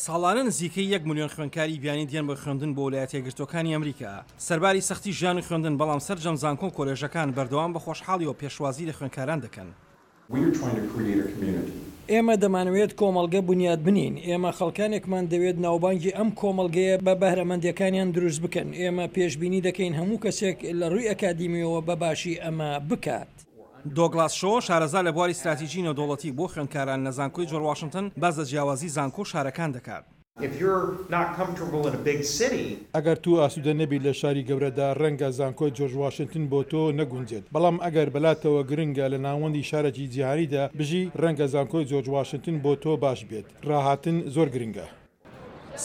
ساڵانە نزیکەی 1 ملیۆن خوێندکاری بیانی دێن بە خوێندن بۆ ویلایەتە یەکگرتووەکانی ئەمریکا. سەرباری سەختی ژیان و خوێندن بەڵام سەرجەم زانکۆ و کۆلێژەکان بەردەوام بە خۆشحاڵی و پێشوازی لە خوێندکاران دەکەن. ئێمە دەمانوێت کۆمەڵگە بنیاد بنین. ئێمە خەڵکانێکمان دەوێت ناوبانگی ئەم کۆمەڵگەیە بە بەهرەمەندیەکانیان دروست بکەن. ئێمە پێشبینی دەکەین هەموو کەسێک لە ڕووی ئەکادیمیەوە بەباشی ئەمە بکات. دۆگلاس شۆ شارەزا لە بواری استراتیژی نێودەوڵەتی بۆ خوێندکاران لە زانکۆی جۆرج واشنگتن باز لە جیاوازی زانکۆ و شارەکان دەکات. ئەگەر تو ئاسوودە نەبی لە شاری گەورەدا ڕەنگە زانکۆی جۆرج واشنگتن بۆ تۆ نەگونجێت، بەڵام ئەگەر بەلاتەوە گرنگە لە ناوەندی شارێکی جیهانیدا بژی ڕەنگە زانکۆی جۆرج واشنگتن بۆ تۆ باش بێت. ڕاهاتن زۆر گرنگە.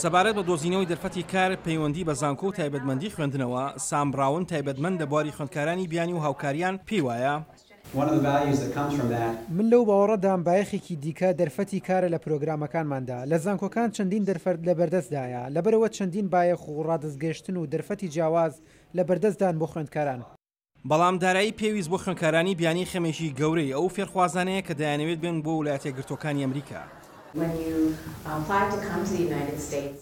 سەبارەت بە دۆزینەوەی دەرفەتی کار پەیوەندی بە زانکۆ و تایبەتمەندی خوێندنەوە، سام براون تایبەتمەند لە بواری خوێندکارانی بیانی و هاوکاریان پێی وایە من لەو باوەڕەدام بایەخێکی دیکە دەرفەتی کارە لە پرۆگرامەکانماندا. لە زانکۆکان چەندین دەرفەت لە بەردەستدایە، لەبەرەوە چەندین بایەخ و ڕادەستگەشتن و دەرفەتی جیاواز لە بەردەستدان بۆ خوێندکاران. بەڵام دارایی پێویست بۆ خوێندکارانی بیانی خەمێکی گەورەی ئەو فێرخوازانەیە کە دەیانەوێت بێن بۆ ویلایەتە یەکگرتووەکانی ئەمریکا.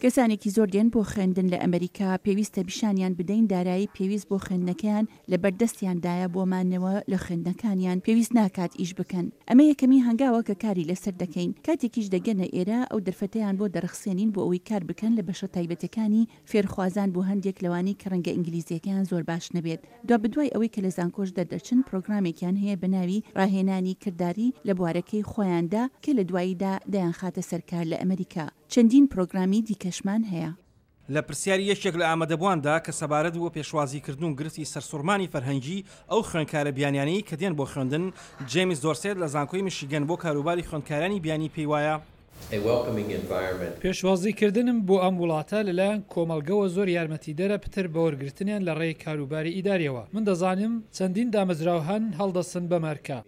کەسانێکی زۆر دێن بۆ خوێندن لە ئەمریکا پێویستە بیشانیان بدەین دارایی پێویست بۆ خوێندنەکەیان لە بەردەستیاندایە بۆمانەوە لە خوێندنەکانیان پێویست ناکات ئیش بکەن. ئەمە یەکەمی هەنگاوە کە کاری لەسەر دەکەین. کاتێکیش دەگەنە ئێرە ئەو دەرفەتەیان بۆ دەرەخسێنین بۆ ئەوەی کار بکەن لە بەشە تایبەتەکانی فێرخوازان بۆ هەندێک لەوانی کە ڕەنگە ئینگلیزیەکەیان زۆر باش نەبێت. دوا بدوای ئەوەی کە لە زانکۆش دەردەچن پرۆگرامێکیان هەیە بە ناوی ڕاهێنانی کردداری لە بوارەکەی خۆیاندا کە لە دواییدا دەیان خاتە سەرکار لە ئەمریکا. چەندین پرۆگرامی دیکەشمان هەیە. لە پرسیاری یەکێک لە ئامادەبوواندا کە سەبارەت بۆ پێشوازیکردن و گرفتی سەرسوڕمانی فەرهەنگی ئەو خوێندکارە بیانیانەی کە دێن بۆ خوێندن، جیمز دۆرسێت لە زانکۆی میشیگەن بۆ کاروباری خوێندکارانی بیانی پێی وایە پێشوازیکردنم بۆ ئەم وڵاتە لەلایەن کۆمەلگەوە زۆر یارمەتیدەرە پتر بە وەرگرتنیان لە ڕێی کاروباری ئیداریەوە. من دەزانم چەندین دامەزراوهان هەڵدەسن بە مارکە.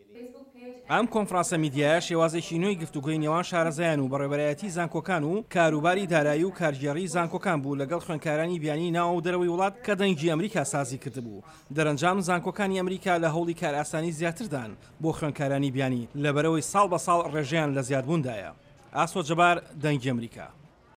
ئەم کۆنفرانسە میدیایە شێوازێکی نوێی گفتوگۆی نێوان شارەزایان و بەڕێوەبەرایەتی زانکۆکان و کاروباری دارایی و کارژێڕی زانکۆکان بوو لەگەڵ خوێندکارانی بیانی ناو و دەرەوەی وڵات کە دەنگی ئەمریکا سازی کردبوو. دەرەنجام زانکۆکانی ئەمریکا لە هەوڵی کار ئاسانی زیاتردان بۆ خوێندکارانی بیانی لەبەرەوەی ساڵ بە ساڵ ڕێژەیان لە زیادبووندایە. ئاسۆ جەبار، دەنگی ئەمریکا.